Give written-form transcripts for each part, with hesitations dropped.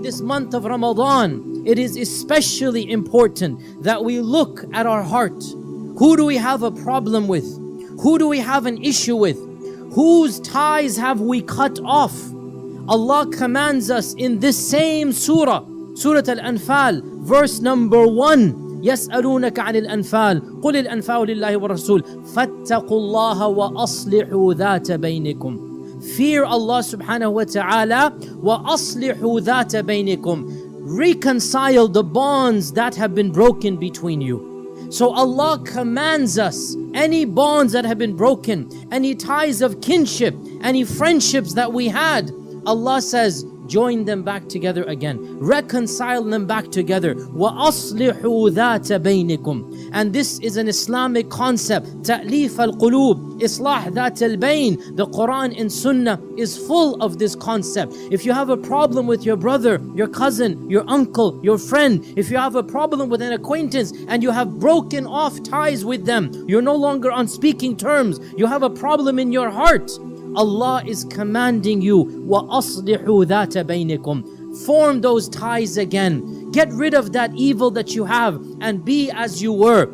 this month of Ramadan, it is especially important that we look at our heart. Who do we have a problem with? Who do we have an issue with? Whose ties have we cut off? Allah commands us in this same surah, Surah Al-Anfal, verse number 1. يسألونك عن الأنفال قل الأنفال لله والرسول فاتقوا الله وأصلحوا ذات بينكم. Fear Allah subhanahu wa ta'ala. وَأَصْلِحُوا ذَاتَ بَيْنِكُمْ. Reconcile the bonds that have been broken between you. So Allah commands us, any bonds that have been broken, any ties of kinship, any friendships that we had, Allah says, join them back together again. Reconcile them back together. وَأَصْلِحُوا ذَاتَ بَيْنِكُمْ. And this is an Islamic concept. تَأْلِيفَ الْقُلُوبِ إِصْلَاحْ ذَاتَ الْبَيْنِ. The Quran and Sunnah is full of this concept. If you have a problem with your brother, your cousin, your uncle, your friend, if you have a problem with an acquaintance and you have broken off ties with them, you're no longer on speaking terms, you have a problem in your heart, Allah is commanding you, وَأَصْلِحُوا ذَاتَ بَيْنِكُمْ. Form those ties again. Get rid of that evil that you have and be as you were.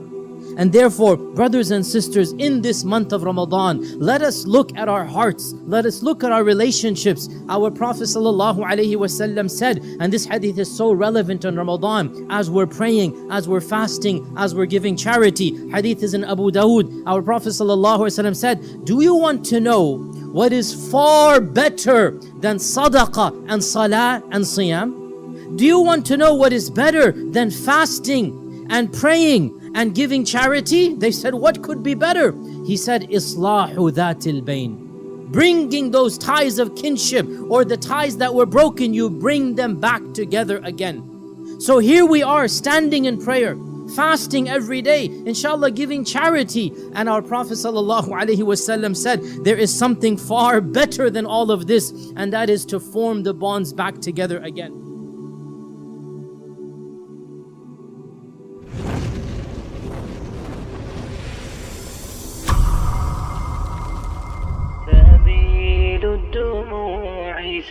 And therefore, brothers and sisters, in this month of Ramadan, let us look at our hearts. Let us look at our relationships. Our Prophet ﷺ said, and this hadith is so relevant in Ramadan, as we're praying, as we're fasting, as we're giving charity. Hadith is in Abu Dawood. Our Prophet ﷺ said, do you want to know what is far better than sadaqah and salah and siyam? Do you want to know what is better than fasting and praying and giving charity? They said, what could be better? He said, Islahu dhatil bayn. Bringing those ties of kinship, or the ties that were broken, you bring them back together again. So here we are standing in prayer, fasting every day, inshallah giving charity. And our Prophet ﷺ said, there is something far better than all of this, and that is to form the bonds back together again.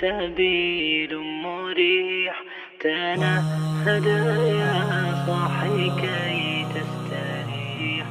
سبيل مريح تنهد يا صاحي كي تستريح